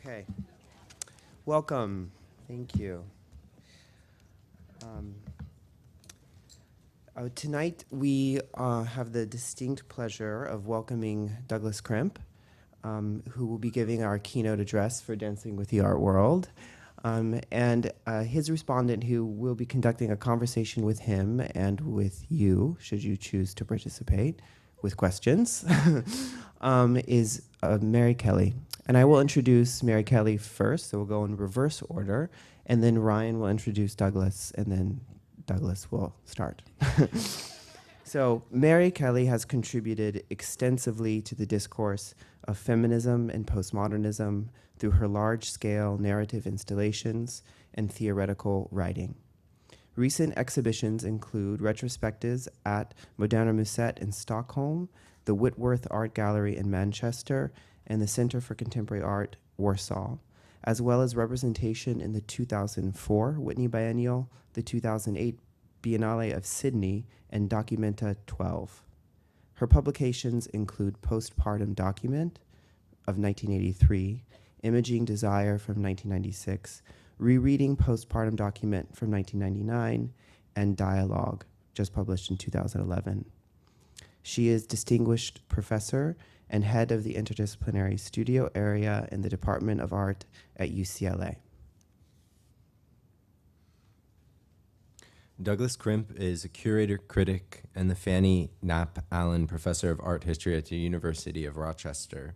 Okay. Welcome. Thank you. Tonight we have the distinct pleasure of welcoming Douglas Crimp, who will be giving our keynote address for Dancing with the Art World. And his respondent, who will be conducting a conversation with him and with you, should you choose to participate with questions, is Mary Kelly. And I will introduce Mary Kelly first, so we'll go in reverse order, and then Ryan will introduce Douglas, and then Douglas will start. So Mary Kelly has contributed extensively to the discourse of feminism and postmodernism through her large-scale narrative installations and theoretical writing. Recent exhibitions include retrospectives at Moderna Museet in Stockholm, the Whitworth Art Gallery in Manchester, and the Center for Contemporary Art, Warsaw, as well as representation in the 2004 Whitney Biennial, the 2008 Biennale of Sydney, and Documenta 12. Her publications include Postpartum Document of 1983, Imaging Desire from 1996, Rereading Postpartum Document from 1999, and Dialogue, just published in 2011. She is Distinguished Professor and Head of the Interdisciplinary Studio Area in the Department of Art at UCLA. Douglas Crimp is a curator, critic, and the Fanny Knapp Allen Professor of Art History at the University of Rochester.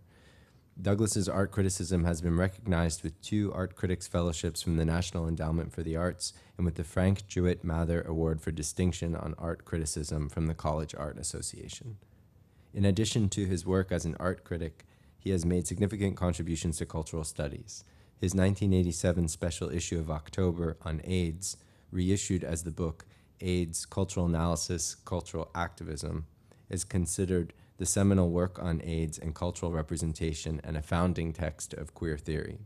Douglas's art criticism has been recognized with 2 Art Critics Fellowships from the National Endowment for the Arts and with the Frank Jewett Mather Award for Distinction on Art Criticism from the College Art Association. In addition to his work as an art critic, he has made significant contributions to cultural studies. His 1987 special issue of October on AIDS, reissued as the book AIDS, Cultural Analysis, Cultural Activism, is considered the seminal work on AIDS and cultural representation and a founding text of queer theory.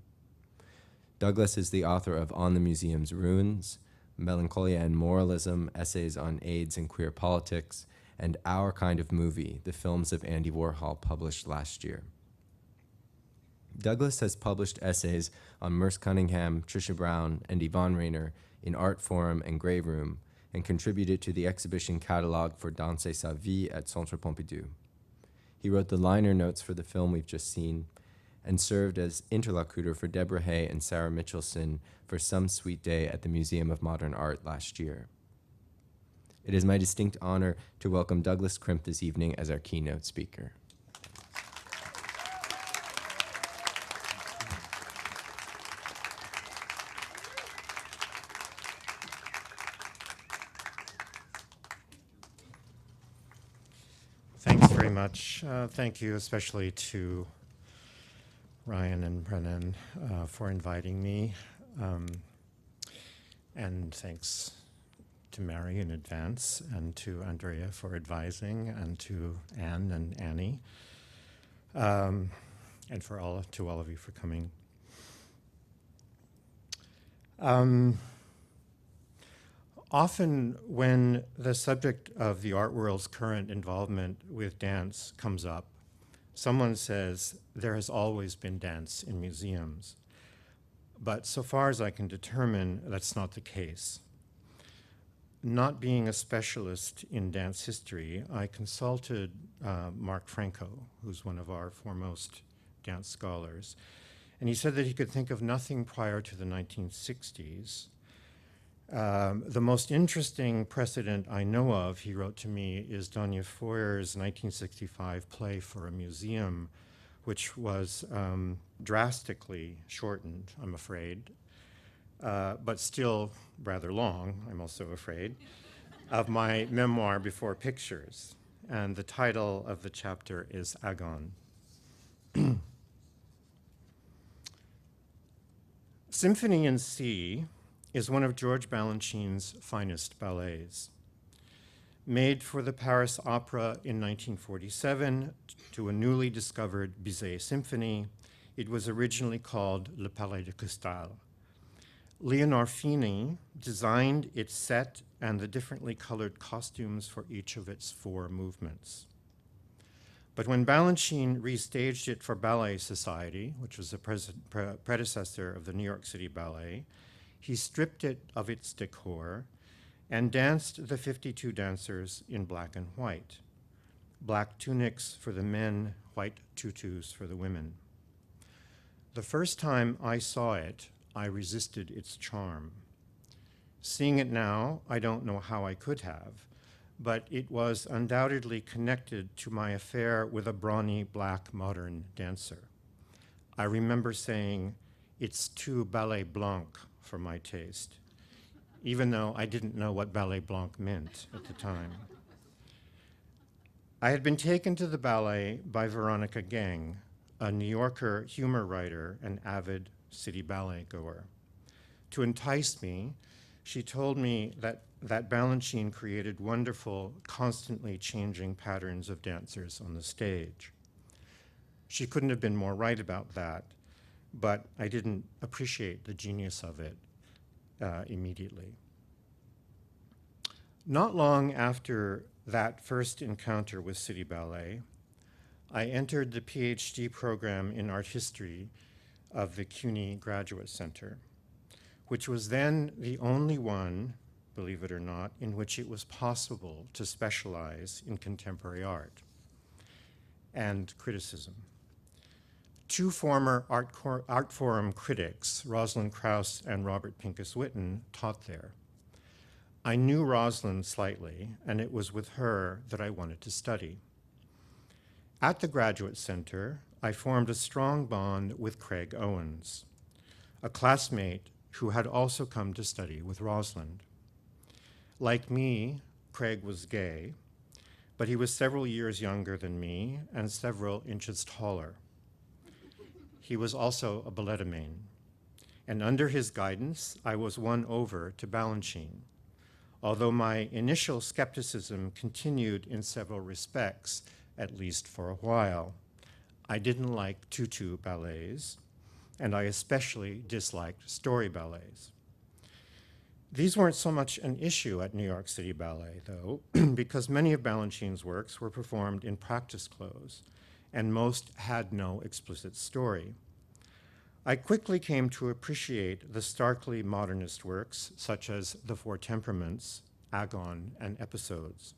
Douglas is the author of On the Museum's Ruins, Melancholia and Moralism, Essays on AIDS and Queer Politics, and Our Kind of Movie, the films of Andy Warhol, published last year. Douglas has published essays on Merce Cunningham, Trisha Brown, and Yvonne Rainer in Art Forum and Grey Room, and contributed to the exhibition catalog for Danser sa vie at Centre Pompidou. He wrote the liner notes for the film we've just seen, and served as interlocutor for Deborah Hay and Sarah Mitchelson for Some Sweet Day at the Museum of Modern Art last year. It is my distinct honor to welcome Douglas Crimp this evening as our keynote speaker. Thanks very much. Thank you especially to Ryan and Brennan for inviting me. And thanks to Mary in advance, and to Andrea for advising, and to Anne and Annie, and to all of you for coming. Often when the subject of the art world's current involvement with dance comes up, someone says, there has always been dance in museums. But so far as I can determine, that's not the case. Not being a specialist in dance history, I consulted Mark Franco, who's one of our foremost dance scholars, and he said that he could think of nothing prior to the 1960s. The most interesting precedent I know of, he wrote to me, is Danya Foyer's 1965 play for a museum, which was drastically shortened, I'm afraid, but still rather long, I'm also afraid, of my memoir Before Pictures. And the title of the chapter is Agon. Symphony in C is one of George Balanchine's finest ballets. Made for the Paris Opera in 1947 to a newly discovered Bizet symphony, it was originally called Le Palais de Cristal. Leonor Fini designed its set and the differently colored costumes for each of its 4 movements. But when Balanchine restaged it for Ballet Society, which was the predecessor of the New York City Ballet, he stripped it of its decor and danced the 52 dancers in black and white. Black tunics for the men, white tutus for the women. The first time I saw it, I resisted its charm. Seeing it now, I don't know how I could have, but it was undoubtedly connected to my affair with a brawny black modern dancer. I remember saying, "It's too ballet blanc for my taste," even though I didn't know what ballet blanc meant at the time. I had been taken to the ballet by Veronica Gang, a New Yorker humor writer and avid city ballet goer. To entice me, she told me that Balanchine created wonderful, constantly changing patterns of dancers on the stage. She couldn't have been more right about that, but I didn't appreciate the genius of it immediately. Not long after that first encounter with City Ballet, I entered the PhD program in art history of the CUNY Graduate Center, which was then the only one, believe it or not, in which it was possible to specialize in contemporary art and criticism. Two former Art Forum critics, Rosalind Krauss and Robert Pincus Witten, taught there. I knew Rosalind slightly, and it was with her that I wanted to study. At the Graduate Center, I formed a strong bond with Craig Owens, a classmate who had also come to study with Rosalind. Like me, Craig was gay, but he was several years younger than me and several inches taller. He was also a balletomane, and under his guidance, I was won over to Balanchine, although my initial skepticism continued in several respects, at least for a while. I didn't like tutu ballets, and I especially disliked story ballets. These weren't so much an issue at New York City Ballet, though, because many of Balanchine's works were performed in practice clothes, and most had no explicit story. I quickly came to appreciate the starkly modernist works, such as The Four Temperaments, Agon, and Episodes.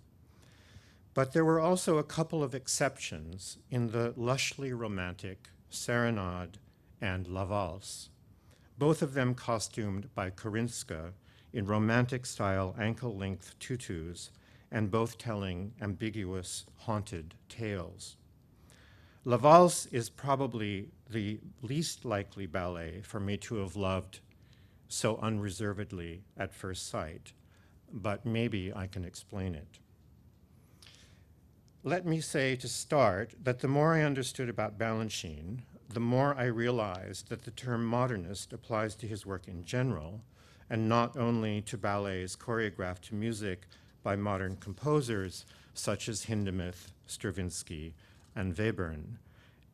But there were also a couple of exceptions in the lushly romantic Serenade and La Valse, both of them costumed by Korinska in romantic-style ankle-length tutus, and both telling ambiguous, haunted tales. La Valse is probably the least likely ballet for me to have loved so unreservedly at first sight, but maybe I can explain it. Let me say to start that the more I understood about Balanchine, the more I realized that the term modernist applies to his work in general, and not only to ballets choreographed to music by modern composers such as Hindemith, Stravinsky, and Webern,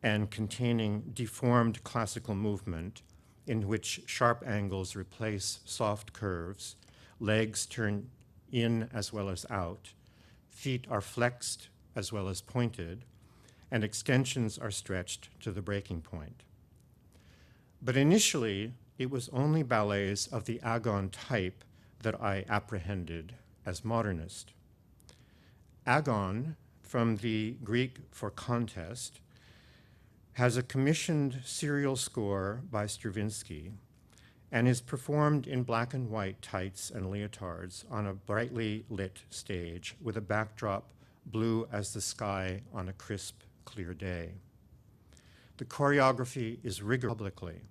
and containing deformed classical movement in which sharp angles replace soft curves, legs turn in as well as out, feet are flexed as well as pointed, and extensions are stretched to the breaking point. But initially, it was only ballets of the Agon type that I apprehended as modernist. Agon, from the Greek for contest, has a commissioned serial score by Stravinsky and is performed in black and white tights and leotards on a brightly lit stage with a backdrop blue as the sky on a crisp, clear day. The choreography is rigorous publicly.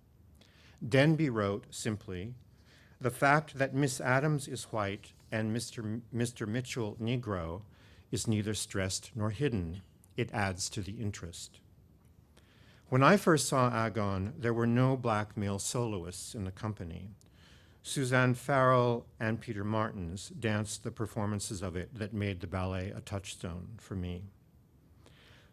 Denby wrote simply, "The fact that Miss Adams is white and Mr. Mitchell Negro is neither stressed nor hidden. It adds to the interest." When I first saw Agon, there were no black male soloists in the company. Suzanne Farrell and Peter Martins danced the performances of it that made the ballet a touchstone for me.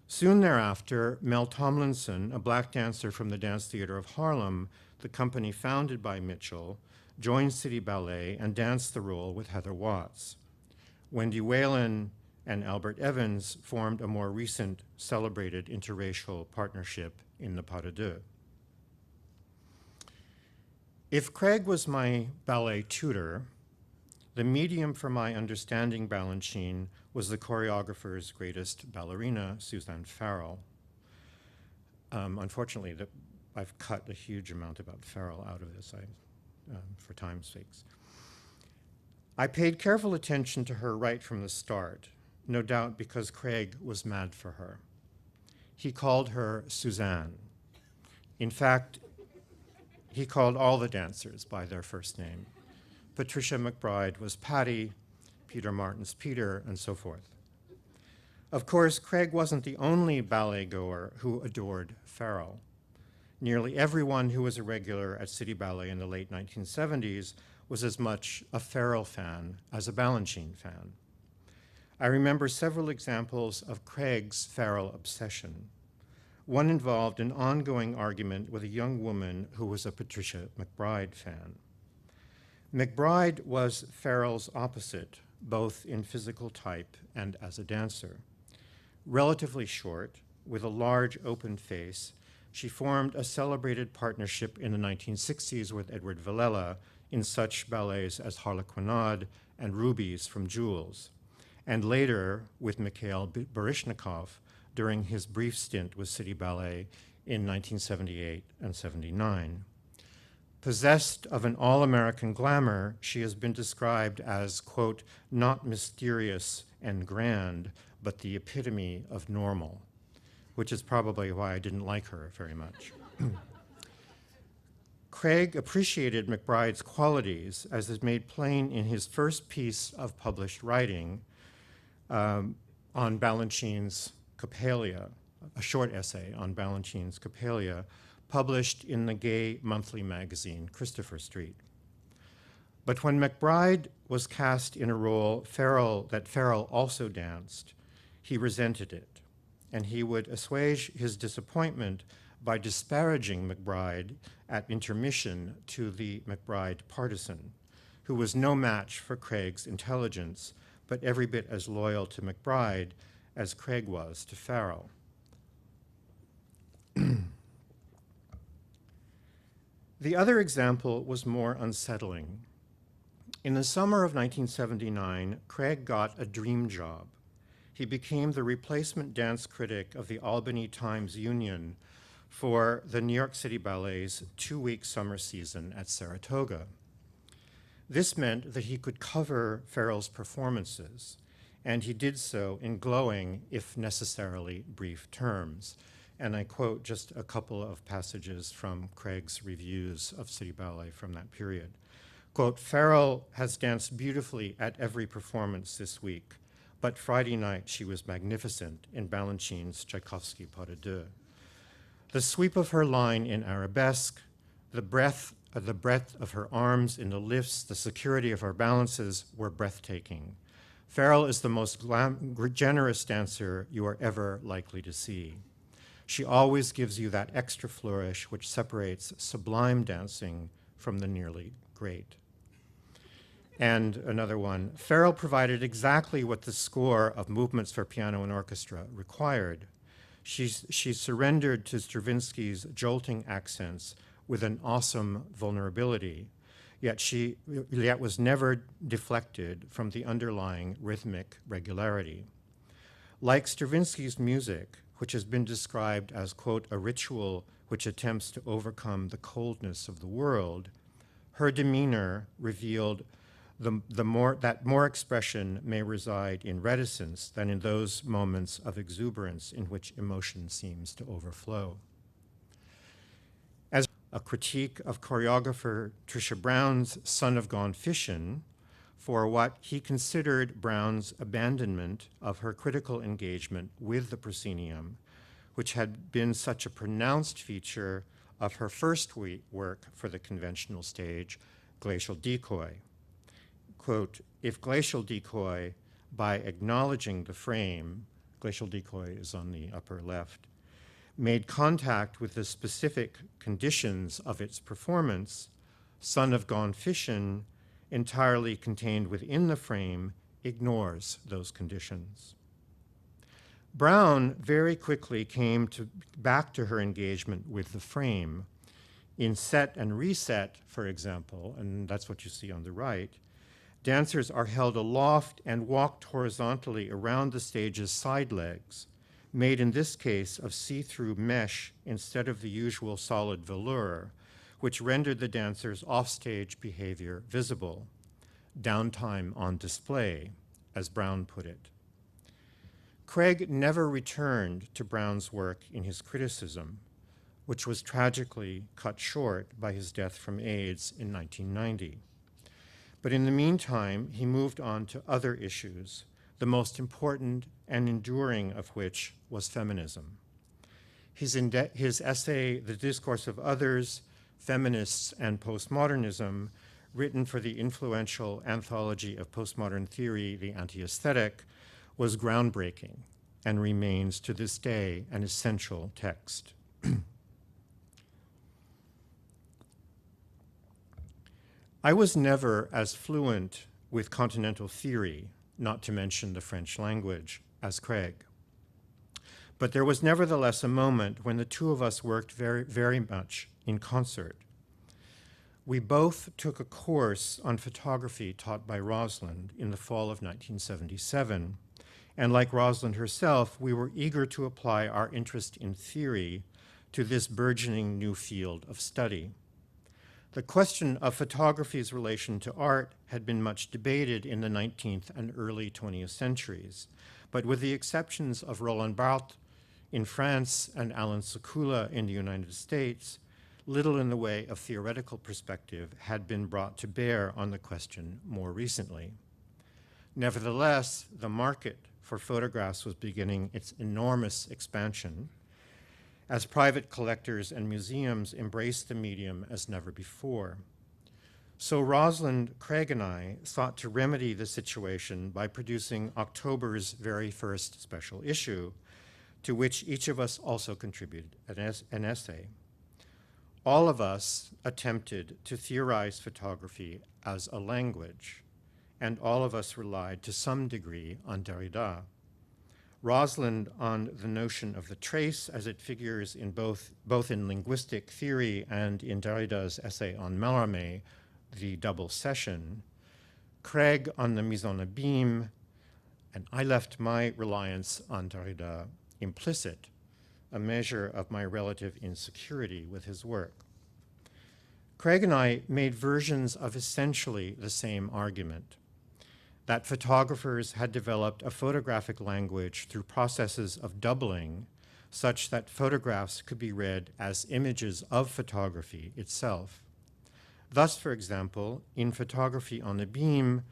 Soon thereafter, Mel Tomlinson, a black dancer from the Dance Theater of Harlem, the company founded by Mitchell, joined City Ballet and danced the role with Heather Watts. Wendy Whalen and Albert Evans formed a more recent celebrated interracial partnership in the pas de deux. If Craig was my ballet tutor, the medium for my understanding Balanchine was the choreographer's greatest ballerina, Suzanne Farrell. Unfortunately, I've cut a huge amount about Farrell out of this for time's sakes. I paid careful attention to her right from the start, no doubt because Craig was mad for her. He called her Suzanne. In fact, he called all the dancers by their first name. Patricia McBride was Patty, Peter Martin's Peter, and so forth. Of course, Craig wasn't the only ballet goer who adored Farrell. Nearly everyone who was a regular at City Ballet in the late 1970s was as much a Farrell fan as a Balanchine fan. I remember several examples of Craig's Farrell obsession. One involved an ongoing argument with a young woman who was a Patricia McBride fan. McBride was Farrell's opposite, both in physical type and as a dancer. Relatively short, with a large open face, she formed a celebrated partnership in the 1960s with Edward Villela in such ballets as Harlequinade and Rubies from Jules, and later with Mikhail Baryshnikov during his brief stint with City Ballet in 1978 and 79. Possessed of an all-American glamour, she has been described as, quote, not mysterious and grand, but the epitome of normal, which is probably why I didn't like her very much. Craig appreciated McBride's qualities, as is made plain in his first piece of published writing on Balanchine's Coppelia, a short essay on Balanchine's Coppelia, published in the gay monthly magazine, Christopher Street. But when McBride was cast in a role that Farrell also danced, he resented it, and he would assuage his disappointment by disparaging McBride at intermission to the McBride partisan, who was no match for Craig's intelligence, but every bit as loyal to McBride as Craig was to Farrell. The other example was more unsettling. In the summer of 1979, Craig got a dream job. He became the replacement dance critic of the Albany Times-Union for the New York City Ballet's 2-week summer season at Saratoga. This meant that he could cover Farrell's performances, and he did so in glowing, if necessarily brief terms. And I quote just a couple of passages from Craig's reviews of City Ballet from that period. Quote, Farrell has danced beautifully at every performance this week, but Friday night she was magnificent in Balanchine's Tchaikovsky Pas de Deux. The sweep of her line in arabesque, the breadth of her arms in the lifts, the security of her balances were breathtaking. Farrell is the most generous dancer you are ever likely to see. She always gives you that extra flourish which separates sublime dancing from the nearly great. And another one, Farrell provided exactly what the score of Movements for Piano and Orchestra required. She surrendered to Stravinsky's jolting accents with an awesome vulnerability, yet was never deflected from the underlying rhythmic regularity. Like Stravinsky's music, which has been described as, quote, a ritual which attempts to overcome the coldness of the world, her demeanor revealed that more expression may reside in reticence than in those moments of exuberance in which emotion seems to overflow. As a critique of choreographer Trisha Brown's Son of Gone Fishin' for what he considered Brown's abandonment of her critical engagement with the proscenium, which had been such a pronounced feature of her first work for the conventional stage, Glacial Decoy. Quote, if Glacial Decoy, by acknowledging the frame, Glacial Decoy is on the upper left, made contact with the specific conditions of its performance, Son of Gone Fishin', entirely contained within the frame, ignores those conditions. Brown very quickly came back to her engagement with the frame. In Set and Reset, for example, and that's what you see on the right, dancers are held aloft and walked horizontally around the stage's side legs, made in this case of see-through mesh instead of the usual solid velour, which rendered the dancers' offstage behavior visible. Downtime on display, as Brown put it. Craig never returned to Brown's work in his criticism, which was tragically cut short by his death from AIDS in 1990. But in the meantime, he moved on to other issues, the most important and enduring of which was feminism. His essay, The Discourse of Others, Feminists and Postmodernism, written for the influential anthology of postmodern theory, The Anti-Aesthetic, was groundbreaking and remains to this day an essential text. I was never as fluent with continental theory, not to mention the French language, as Craig. But there was nevertheless a moment when the two of us worked very, very much in concert. We both took a course on photography taught by Rosalind in the fall of 1977, and like Rosalind herself, we were eager to apply our interest in theory to this burgeoning new field of study. The question of photography's relation to art had been much debated in the 19th and early 20th centuries, but with the exceptions of Roland Barthes in France and Alan Sekula in the United States, little in the way of theoretical perspective had been brought to bear on the question more recently. Nevertheless, the market for photographs was beginning its enormous expansion as private collectors and museums embraced the medium as never before. So Rosalind, Craig, and I sought to remedy the situation by producing October's very first special issue, to which each of us also contributed an essay. All of us attempted to theorize photography as a language, and all of us relied to some degree on Derrida. Rosalind on the notion of the trace as it figures in both in linguistic theory and in Derrida's essay on Mallarmé, The Double Session, Craig on the mise en abîme, and I left my reliance on Derrida implicit, a measure of my relative insecurity with his work. Craig and I made versions of essentially the same argument, that photographers had developed a photographic language through processes of doubling, such that photographs could be read as images of photography itself. Thus, for example, in Photography on the Beam,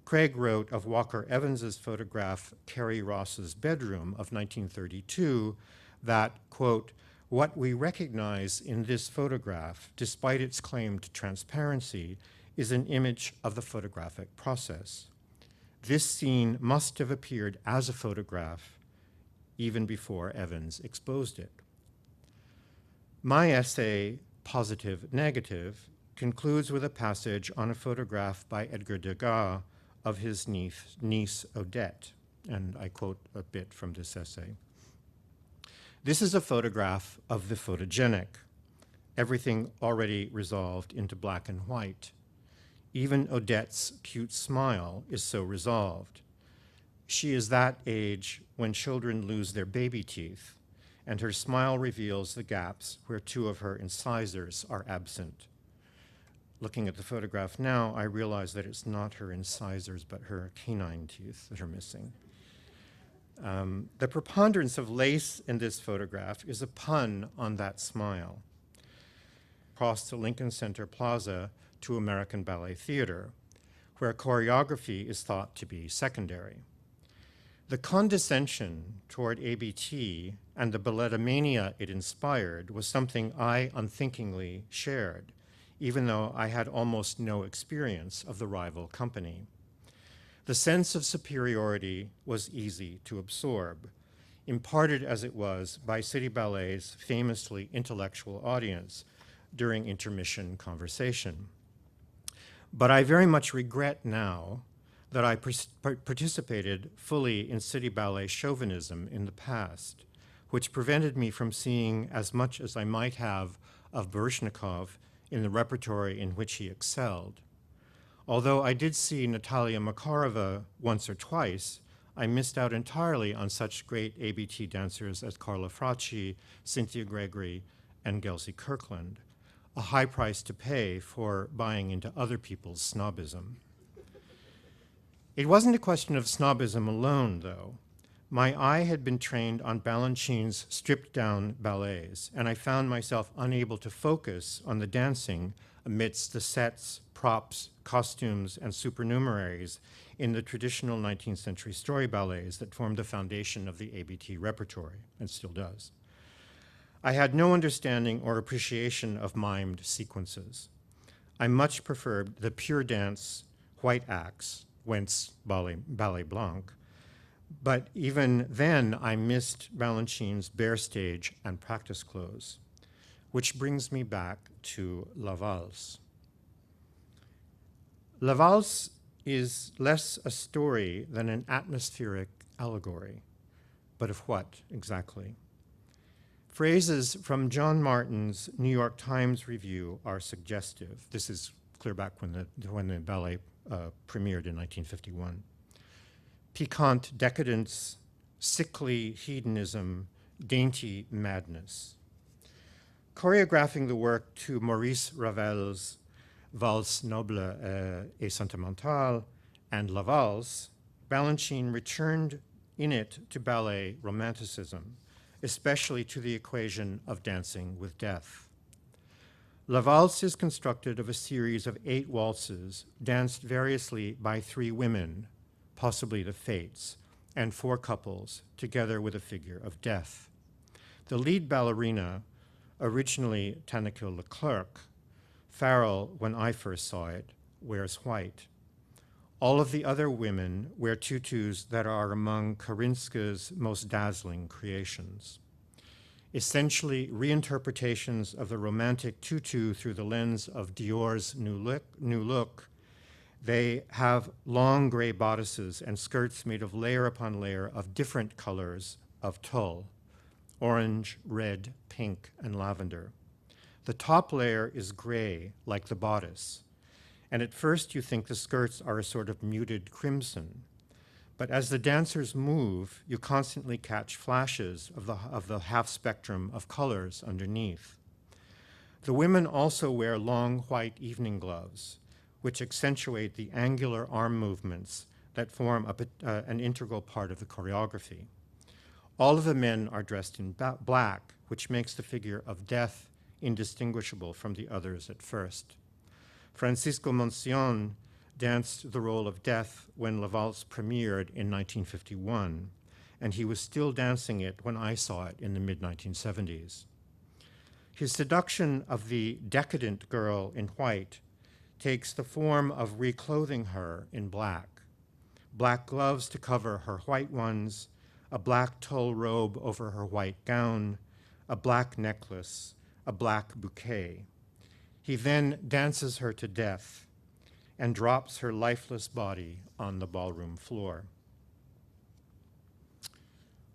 Craig wrote of Walker Evans's photograph, Carrie Ross's Bedroom of 1932, that, quote, "What we recognize in this photograph, despite its claim to transparency, is an image of the photographic process. This scene must have appeared as a photograph even before Evans exposed it." My essay, Positive Negative, concludes with a passage on a photograph by Edgar Degas of his niece Odette, and I quote a bit from this essay. "This is a photograph of the photogenic, everything already resolved into black and white. Even Odette's cute smile is so resolved. She is that age when children lose their baby teeth, and her smile reveals the gaps where two of her incisors are absent. Looking at the photograph now, I realize that it's not her incisors, but her canine teeth that are missing. The preponderance of lace in this photograph is a pun on that smile. Across to Lincoln Center Plaza to American Ballet Theater, where choreography is thought to be secondary. The condescension toward ABT and the balletomania it inspired was something I unthinkingly shared, even though I had almost no experience of the rival company. The sense of superiority was easy to absorb, imparted as it was by City Ballet's famously intellectual audience during intermission conversation. But I very much regret now that I participated fully in city ballet chauvinism in the past, which prevented me from seeing as much as I might have of Baryshnikov in the repertory in which he excelled. Although I did see Natalia Makarova once or twice, I missed out entirely on such great ABT dancers as Carla Fracci, Cynthia Gregory, and Gelsey Kirkland, a high price to pay for buying into other people's snobism. It wasn't a question of snobism alone, though. My eye had been trained on Balanchine's stripped-down ballets, and I found myself unable to focus on the dancing amidst the sets, props, costumes, and supernumeraries in the traditional 19th century story ballets that formed the foundation of the ABT repertory, and still does. I had no understanding or appreciation of mimed sequences. I much preferred the pure dance white acts, whence Ballet Blanc, but even then I missed Balanchine's bare stage and practice clothes, which brings me back to La Valse. La Valse is less a story than an atmospheric allegory, but of what exactly? Phrases from John Martin's New York Times review are suggestive. This is clear back when the ballet premiered in 1951. Piquant decadence, sickly hedonism, dainty madness. Choreographing the work to Maurice Ravel's Valse noble et sentimentale and La Valse, Balanchine returned in it to ballet romanticism, especially to the equation of dancing with death. La Valse is constructed of a series of 8 waltzes danced variously by 3 women, possibly the Fates, and 4 couples, together with a figure of death. The lead ballerina, originally Tanaquil Leclerc, Farrell, when I first saw it, wears white. All of the other women wear tutus that are among Karinska's most dazzling creations. Essentially reinterpretations of the romantic tutu through the lens of Dior's new look, they have long gray bodices and skirts made of layer upon layer of different colors of tulle, orange, red, pink, and lavender. The top layer is gray, like the bodice, and at first you think the skirts are a sort of muted crimson. But as the dancers move, you constantly catch flashes of the half spectrum of colors underneath. The women also wear long white evening gloves, which accentuate the angular arm movements that form an integral part of the choreography. All of the men are dressed in black, which makes the figure of death indistinguishable from the others at first. Francisco Moncion danced the role of death when La Valse premiered in 1951, and he was still dancing it when I saw it in the mid-1970s. His seduction of the decadent girl in white takes the form of reclothing her in black. Black gloves to cover her white ones, a black tulle robe over her white gown, a black necklace, a black bouquet. He then dances her to death and drops her lifeless body on the ballroom floor.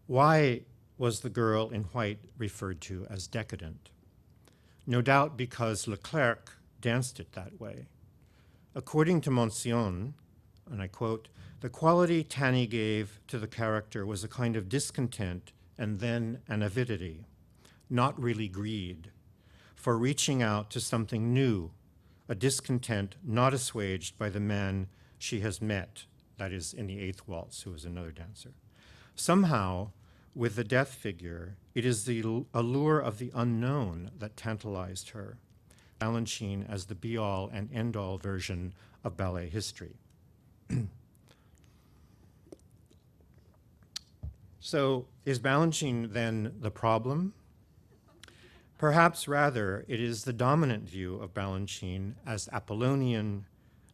Why was the girl in white referred to as decadent? No doubt because Leclerc danced it that way. According to Moncion, and I quote, "The quality Tanny gave to the character was a kind of discontent and then an avidity, not really greed, for reaching out to something new, a discontent not assuaged by the man she has met," that is in the 8th waltz, who is another dancer. Somehow, with the death figure, it is the allure of the unknown that tantalized her, Balanchine as the be-all and end-all version of ballet history. So is Balanchine then the problem? Perhaps rather it is the dominant view of Balanchine as Apollonian,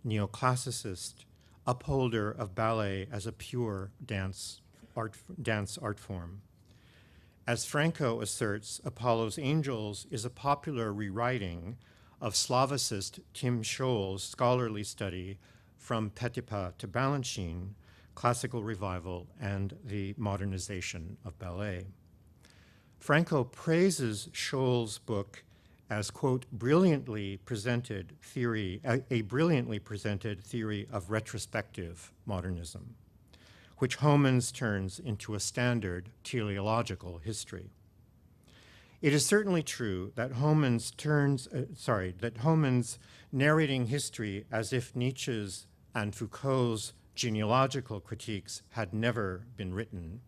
neoclassicist, upholder of ballet as a pure dance art form. As Franco asserts, Apollo's Angels is a popular rewriting of Slavicist Tim Scholl's scholarly study from Petipa to Balanchine, classical revival, and the modernization of ballet. Franco praises Scholl's book as, quote, a brilliantly presented theory of retrospective modernism, which Homans turns into a standard teleological history. It is certainly true that Homans narrating history as if Nietzsche's and Foucault's genealogical critiques had never been written,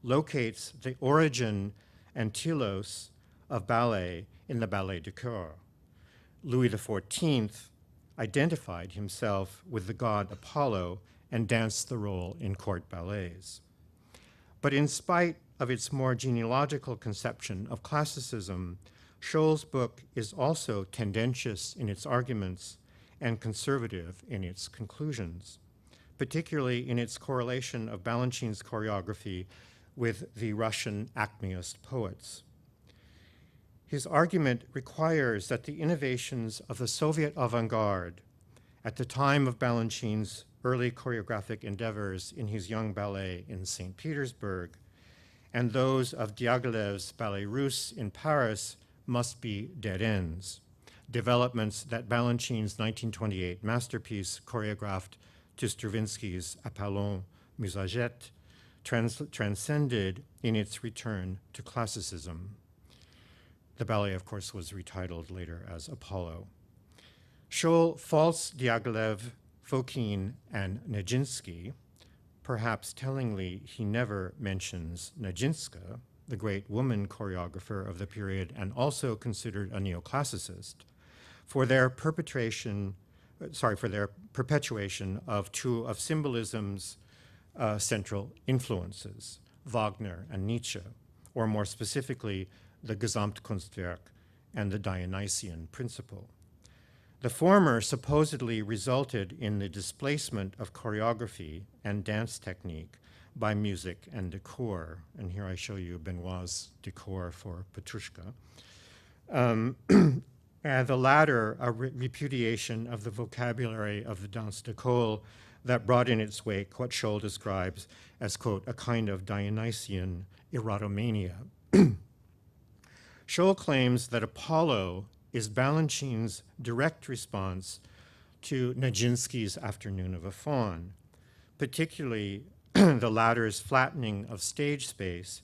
locates the origin and telos of ballet in the ballet de cour. Louis XIV identified himself with the god Apollo and danced the role in court ballets. But in spite of its more genealogical conception of classicism, Scholl's book is also tendentious in its arguments and conservative in its conclusions, particularly in its correlation of Balanchine's choreography with the Russian Acmeist poets. His argument requires that the innovations of the Soviet avant-garde at the time of Balanchine's early choreographic endeavors in his young ballet in St. Petersburg and those of Diaghilev's Ballet Russe in Paris must be dead ends, developments that Balanchine's 1928 masterpiece choreographed to Stravinsky's Apollon Musagette transcended in its return to classicism. The ballet, of course, was retitled later as Apollo. Scholl faults Diaghilev, Fokine, and Nijinsky. Perhaps tellingly, he never mentions Nijinsky, the great woman choreographer of the period and also considered a neoclassicist, for their perpetuation of two of symbolism's central influences, Wagner and Nietzsche, or more specifically, the Gesamtkunstwerk and the Dionysian principle. The former supposedly resulted in the displacement of choreography and dance technique by music and decor. And here I show you Benoit's decor for Petrushka. And the latter, a repudiation of the vocabulary of the danse d'école that brought in its wake what Scholl describes as, quote, a kind of Dionysian erotomania. Scholl claims that Apollo is Balanchine's direct response to Nijinsky's Afternoon of a Faun, particularly the latter's flattening of stage space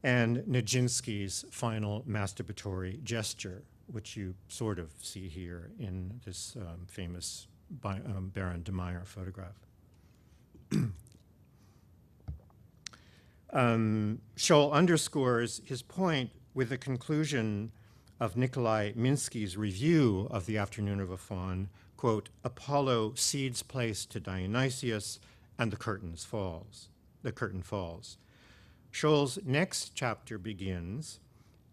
and Nijinsky's final masturbatory gesture, which you sort of see here in this famous Baron de Meyer photograph. Scholl underscores his point with the conclusion of Nikolai Minsky's review of the Afternoon of a Faun, quote, Apollo cedes place to Dionysius and the curtain falls. Scholl's next chapter begins,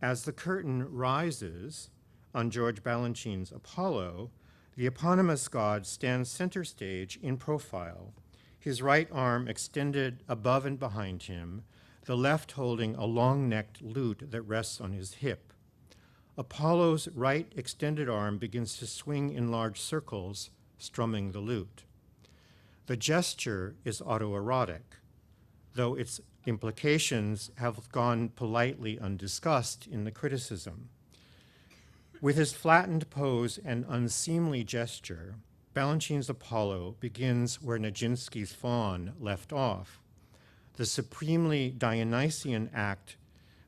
as the curtain rises on George Balanchine's Apollo, the eponymous god stands center stage in profile, his right arm extended above and behind him, the left holding a long-necked lute that rests on his hip. Apollo's right extended arm begins to swing in large circles, strumming the lute. The gesture is autoerotic, though its implications have gone politely undiscussed in the criticism. With his flattened pose and unseemly gesture, Balanchine's Apollo begins where Nijinsky's Faun left off, the supremely Dionysian act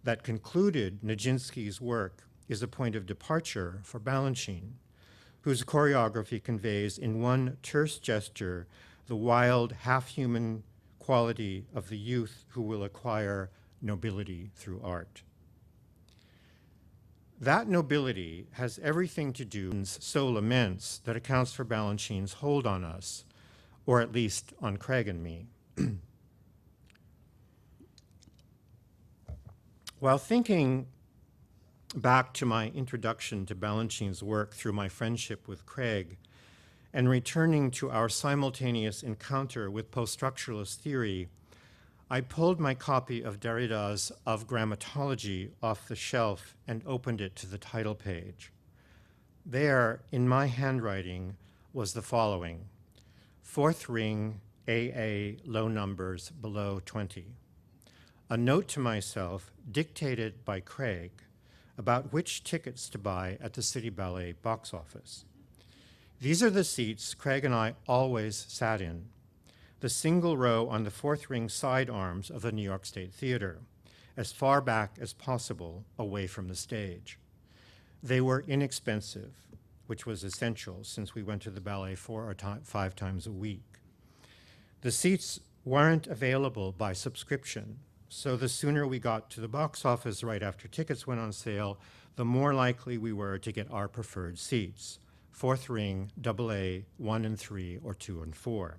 that concluded Nijinsky's work is a point of departure for Balanchine, whose choreography conveys in one terse gesture the wild, half-human quality of the youth who will acquire nobility through art. That nobility has everything to do with so laments that accounts for Balanchine's hold on us, or at least on Craig and me. While thinking back to my introduction to Balanchine's work through my friendship with Craig, and returning to our simultaneous encounter with post-structuralist theory, I pulled my copy of Derrida's Of Grammatology off the shelf and opened it to the title page. There, in my handwriting, was the following: fourth ring, AA, low numbers below 20. A note to myself dictated by Craig about which tickets to buy at the City Ballet box office. These are the seats Craig and I always sat in, the single row on the fourth ring side arms of the New York State Theater, as far back as possible away from the stage. They were inexpensive, which was essential since we went to the ballet 4 or 5 times a week. The seats weren't available by subscription, so the sooner we got to the box office right after tickets went on sale, the more likely we were to get our preferred seats, fourth ring, AA, 1 and 3, or 2 and 4.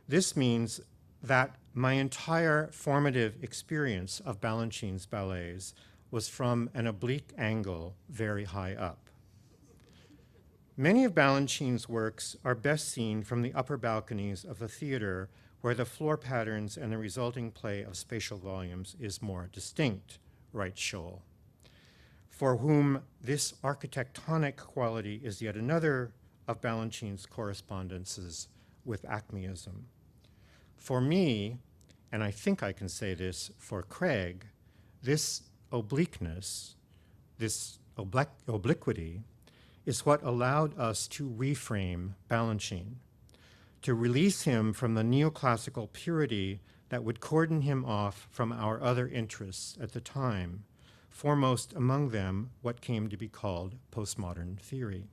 This means that my entire formative experience of Balanchine's ballets was from an oblique angle very high up. Many of Balanchine's works are best seen from the upper balconies of the theater, where the floor patterns and the resulting play of spatial volumes is more distinct, writes Scholl, for whom this architectonic quality is yet another of Balanchine's correspondences with Acmeism. For me, and I think I can say this for Craig, this obliqueness, this obliquity, is what allowed us to reframe Balanchine, to release him from the neoclassical purity that would cordon him off from our other interests at the time, foremost among them what came to be called postmodern theory.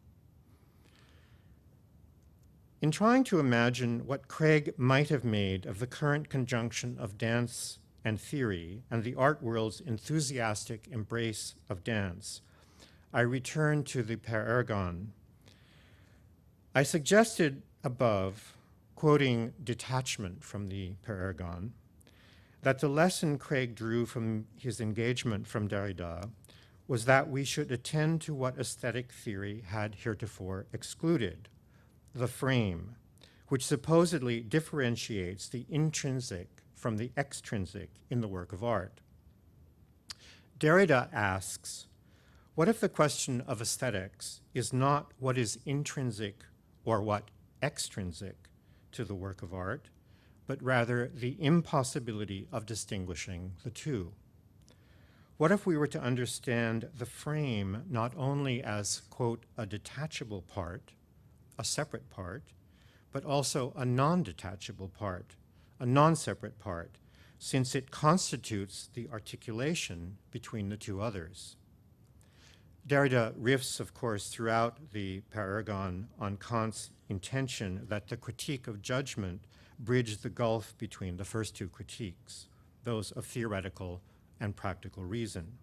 In trying to imagine what Craig might have made of the current conjunction of dance and theory and the art world's enthusiastic embrace of dance, I return to the Per Ergon. I suggested above, quoting detachment from the Per Ergon, that the lesson Craig drew from his engagement from Derrida was that we should attend to what aesthetic theory had heretofore excluded, the frame, which supposedly differentiates the intrinsic from the extrinsic in the work of art. Derrida asks, what if the question of aesthetics is not what is intrinsic or what extrinsic to the work of art, but rather the impossibility of distinguishing the two? What if we were to understand the frame not only as, quote, a detachable part, a separate part, but also a non-detachable part, a non-separate part, since it constitutes the articulation between the two others? Derrida riffs, of course, throughout the Per Ergon on Kant's intention that the critique of judgment bridge the gulf between the first two critiques, those of theoretical and practical reason.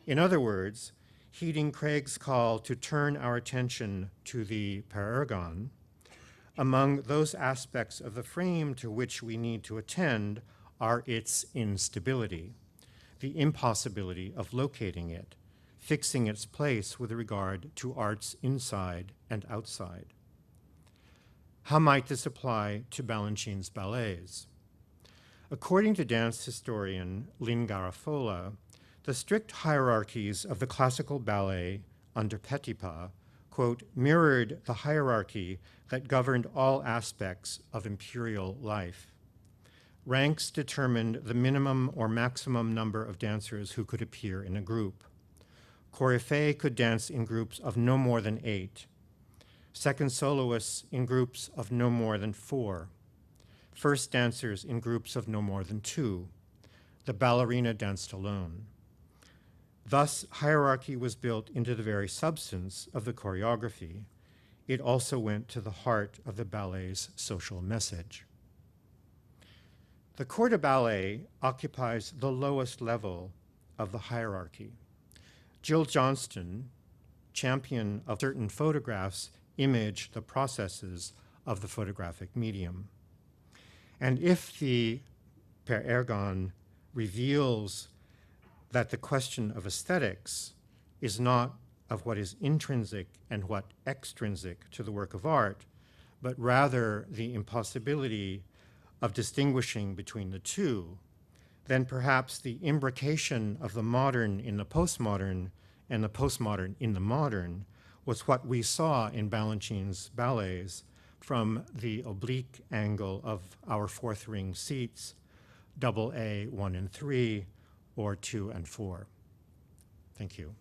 In other words, heeding Craig's call to turn our attention to the Per Ergon, among those aspects of the frame to which we need to attend are its instability, the impossibility of locating it, fixing its place with regard to art's inside and outside. How might this apply to Balanchine's ballets? According to dance historian Lynn Garafola, the strict hierarchies of the classical ballet under Petipa, quote, mirrored the hierarchy that governed all aspects of imperial life. Ranks determined the minimum or maximum number of dancers who could appear in a group. Choreographers could dance in groups of no more than 8. Second soloists in groups of no more than 4. First dancers in groups of no more than 2. The ballerina danced alone. Thus, hierarchy was built into the very substance of the choreography. It also went to the heart of the ballet's social message. The corps de ballet occupies the lowest level of the hierarchy. Jill Johnston, champion of certain photographs, image the processes of the photographic medium. And if the Per Ergon reveals that the question of aesthetics is not of what is intrinsic and what extrinsic to the work of art, but rather the impossibility of distinguishing between the two, then perhaps the imbrication of the modern in the postmodern and the postmodern in the modern was what we saw in Balanchine's ballets from the oblique angle of our fourth ring seats, double A 1 and 3, or 2 and 4. Thank you.